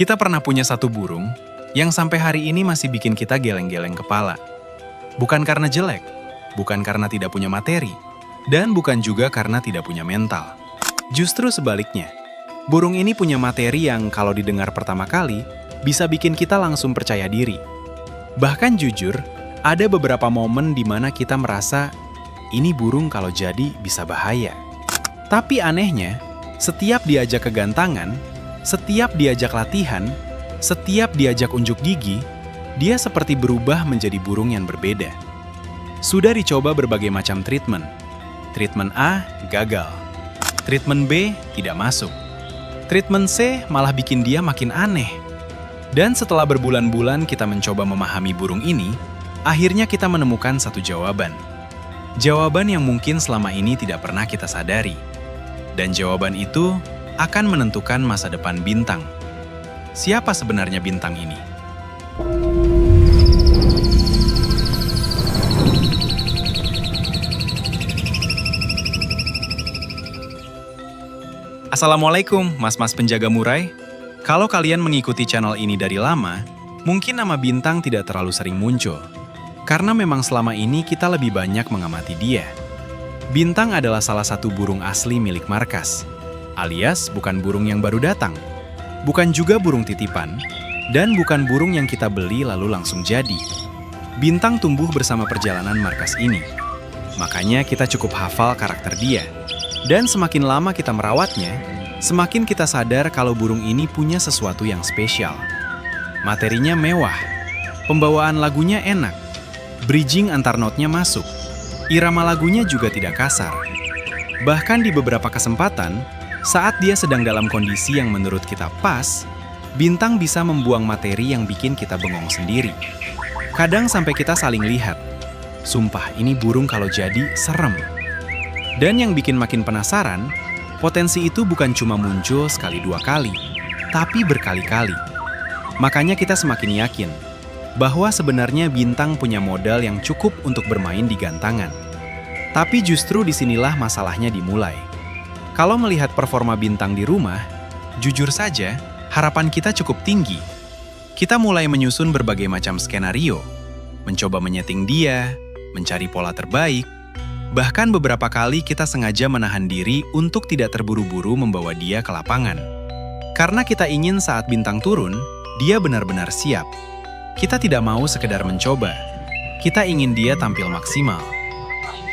Kita pernah punya satu burung yang sampai hari ini masih bikin kita geleng-geleng kepala. Bukan karena jelek, bukan karena tidak punya materi, dan bukan juga karena tidak punya mental. Justru sebaliknya, burung ini punya materi yang kalau didengar pertama kali, bisa bikin kita langsung percaya diri. Bahkan jujur, ada beberapa momen di mana kita merasa, ini burung kalau jadi bisa bahaya. Tapi anehnya, setiap diajak kegantangan, setiap diajak latihan, setiap diajak unjuk gigi, dia seperti berubah menjadi burung yang berbeda. Sudah dicoba berbagai macam treatment. Treatment A gagal. Treatment B tidak masuk. Treatment C malah bikin dia makin aneh. Dan setelah berbulan-bulan kita mencoba memahami burung ini, akhirnya kita menemukan satu jawaban. Jawaban yang mungkin selama ini tidak pernah kita sadari. Dan jawaban itu akan menentukan masa depan bintang. Siapa sebenarnya bintang ini? Assalamualaikum, mas-mas penjaga murai. Kalau kalian mengikuti channel ini dari lama, mungkin nama bintang tidak terlalu sering muncul. Karena memang selama ini kita lebih banyak mengamati dia. Bintang adalah salah satu burung asli milik markas, alias bukan burung yang baru datang, bukan juga burung titipan, dan bukan burung yang kita beli lalu langsung jadi. Bintang tumbuh bersama perjalanan markas ini. Makanya kita cukup hafal karakter dia. Dan semakin lama kita merawatnya, semakin kita sadar kalau burung ini punya sesuatu yang spesial. Materinya mewah, pembawaan lagunya enak, bridging antar notnya masuk, irama lagunya juga tidak kasar. Bahkan di beberapa kesempatan, saat dia sedang dalam kondisi yang menurut kita pas, bintang bisa membuang materi yang bikin kita bengong sendiri. Kadang sampai kita saling lihat. Sumpah, ini burung kalau jadi serem. Dan yang bikin makin penasaran, potensi itu bukan cuma muncul sekali dua kali, tapi berkali-kali. Makanya kita semakin yakin bahwa sebenarnya bintang punya modal yang cukup untuk bermain di gantangan. Tapi justru disinilah masalahnya dimulai. Kalau melihat performa bintang di rumah, jujur saja, harapan kita cukup tinggi. Kita mulai menyusun berbagai macam skenario, mencoba menyeting dia, mencari pola terbaik. Bahkan beberapa kali kita sengaja menahan diri untuk tidak terburu-buru membawa dia ke lapangan. Karena kita ingin saat bintang turun, dia benar-benar siap. Kita tidak mau sekedar mencoba. Kita ingin dia tampil maksimal.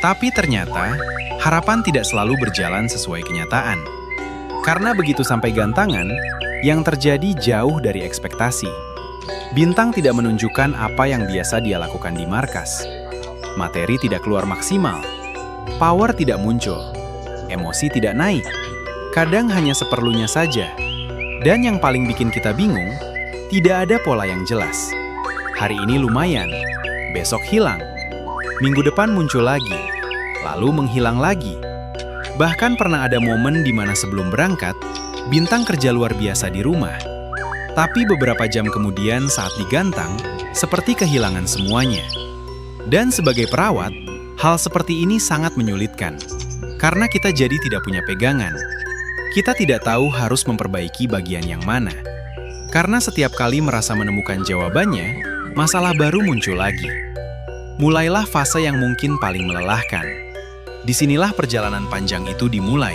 Tapi ternyata, harapan tidak selalu berjalan sesuai kenyataan. Karena begitu sampai gantangan, yang terjadi jauh dari ekspektasi. Bintang tidak menunjukkan apa yang biasa dia lakukan di markas. Materi tidak keluar maksimal. Power tidak muncul, emosi tidak naik, kadang hanya seperlunya saja. Dan yang paling bikin kita bingung, tidak ada pola yang jelas. Hari ini lumayan, besok hilang, minggu depan muncul lagi, lalu menghilang lagi. Bahkan pernah ada momen di mana sebelum berangkat, bintang kerja luar biasa di rumah. Tapi beberapa jam kemudian saat digantang, seperti kehilangan semuanya. Dan sebagai perawat, hal seperti ini sangat menyulitkan, karena kita jadi tidak punya pegangan. Kita tidak tahu harus memperbaiki bagian yang mana. Karena setiap kali merasa menemukan jawabannya, masalah baru muncul lagi. Mulailah fase yang mungkin paling melelahkan. Disinilah perjalanan panjang itu dimulai.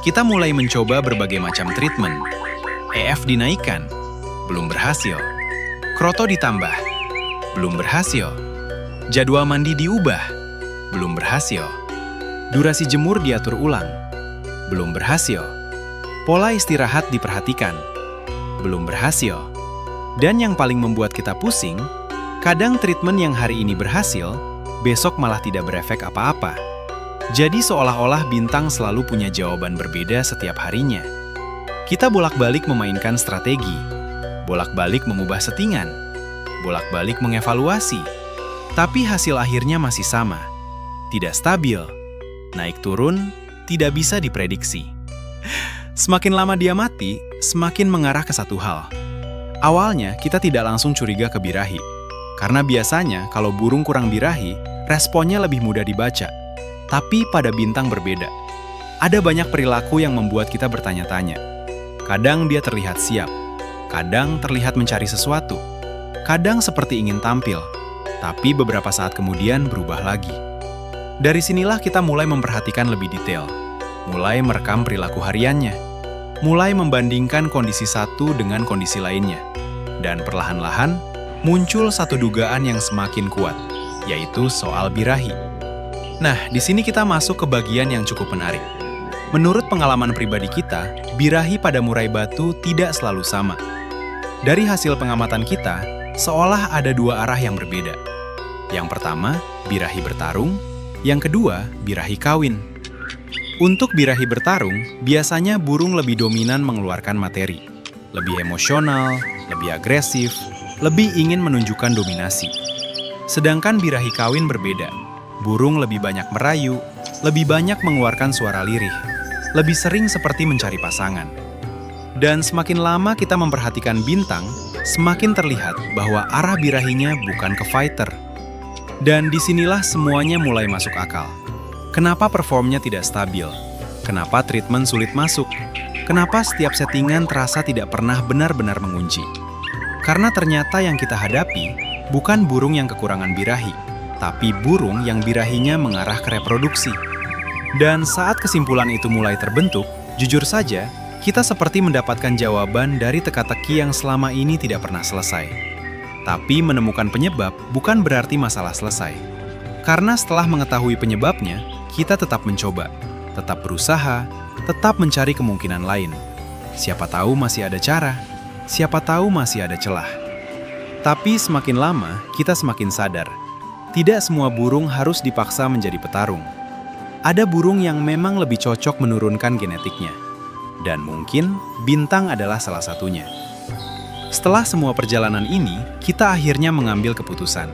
Kita mulai mencoba berbagai macam treatment. EF dinaikkan, belum berhasil. Kroto ditambah, belum berhasil. Jadwal mandi diubah, belum berhasil. Durasi jemur diatur ulang, belum berhasil. Pola istirahat diperhatikan, belum berhasil. Dan yang paling membuat kita pusing, kadang treatment yang hari ini berhasil, besok malah tidak berefek apa-apa. Jadi seolah-olah bintang selalu punya jawaban berbeda setiap harinya. Kita bolak-balik memainkan strategi, bolak-balik mengubah settingan, bolak-balik mengevaluasi. Tapi hasil akhirnya masih sama. Tidak stabil, naik turun, tidak bisa diprediksi. Semakin lama dia mati, semakin mengarah ke satu hal. Awalnya kita tidak langsung curiga ke birahi, karena biasanya kalau burung kurang birahi, responnya lebih mudah dibaca. Tapi pada bintang berbeda. Ada banyak perilaku yang membuat kita bertanya-tanya. Kadang dia terlihat siap, Kadang terlihat mencari sesuatu, kadang seperti ingin tampil, tapi beberapa saat kemudian berubah lagi. Dari sinilah kita mulai memperhatikan lebih detail, mulai merekam perilaku hariannya, mulai membandingkan kondisi satu dengan kondisi lainnya, dan perlahan-lahan muncul satu dugaan yang semakin kuat, yaitu soal birahi. Nah, di sini kita masuk ke bagian yang cukup menarik. Menurut pengalaman pribadi kita, birahi pada murai batu tidak selalu sama. Dari hasil pengamatan kita, seolah ada dua arah yang berbeda. Yang pertama, birahi bertarung. Yang kedua, birahi kawin. Untuk birahi bertarung, biasanya burung lebih dominan mengeluarkan materi. Lebih emosional, lebih agresif, lebih ingin menunjukkan dominasi. Sedangkan birahi kawin berbeda. Burung lebih banyak merayu, lebih banyak mengeluarkan suara lirih, lebih sering seperti mencari pasangan. Dan semakin lama kita memperhatikan bintang, semakin terlihat bahwa arah birahinya bukan ke fighter. Dan disinilah semuanya mulai masuk akal. Kenapa performnya tidak stabil? Kenapa treatment sulit masuk? Kenapa setiap settingan terasa tidak pernah benar-benar mengunci? Karena ternyata yang kita hadapi bukan burung yang kekurangan birahi, tapi burung yang birahinya mengarah ke reproduksi. Dan saat kesimpulan itu mulai terbentuk, jujur saja, kita seperti mendapatkan jawaban dari teka-teki yang selama ini tidak pernah selesai. Tapi menemukan penyebab bukan berarti masalah selesai. Karena setelah mengetahui penyebabnya, kita tetap mencoba, tetap berusaha, tetap mencari kemungkinan lain. Siapa tahu masih ada cara, siapa tahu masih ada celah. Tapi semakin lama, kita semakin sadar, tidak semua burung harus dipaksa menjadi petarung. Ada burung yang memang lebih cocok menurunkan genetiknya. Dan mungkin bintang adalah salah satunya. Setelah semua perjalanan ini, kita akhirnya mengambil keputusan.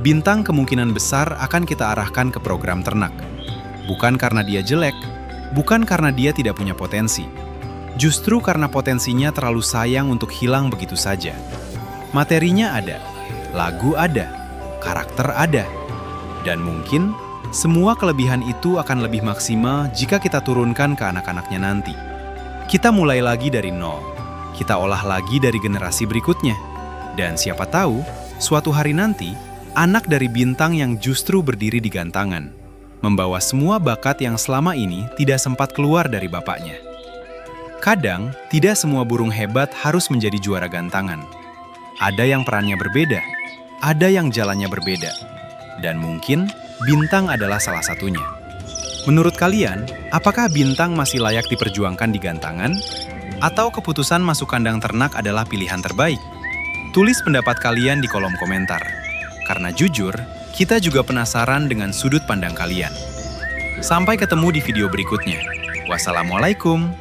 Bintang kemungkinan besar akan kita arahkan ke program ternak. Bukan karena dia jelek, bukan karena dia tidak punya potensi. Justru karena potensinya terlalu sayang untuk hilang begitu saja. Materinya ada, lagu ada, karakter ada. Dan mungkin semua kelebihan itu akan lebih maksimal jika kita turunkan ke anak-anaknya nanti. Kita mulai lagi dari nol. Kita olah lagi dari generasi berikutnya. Dan siapa tahu, suatu hari nanti, anak dari bintang yang justru berdiri di gantangan, membawa semua bakat yang selama ini tidak sempat keluar dari bapaknya. Kadang, tidak semua burung hebat harus menjadi juara gantangan. Ada yang perannya berbeda, ada yang jalannya berbeda. Dan mungkin, bintang adalah salah satunya. Menurut kalian, apakah bintang masih layak diperjuangkan di gantangan? Atau keputusan masuk kandang ternak adalah pilihan terbaik? Tulis pendapat kalian di kolom komentar. Karena jujur, kita juga penasaran dengan sudut pandang kalian. Sampai ketemu di video berikutnya. Wassalamualaikum.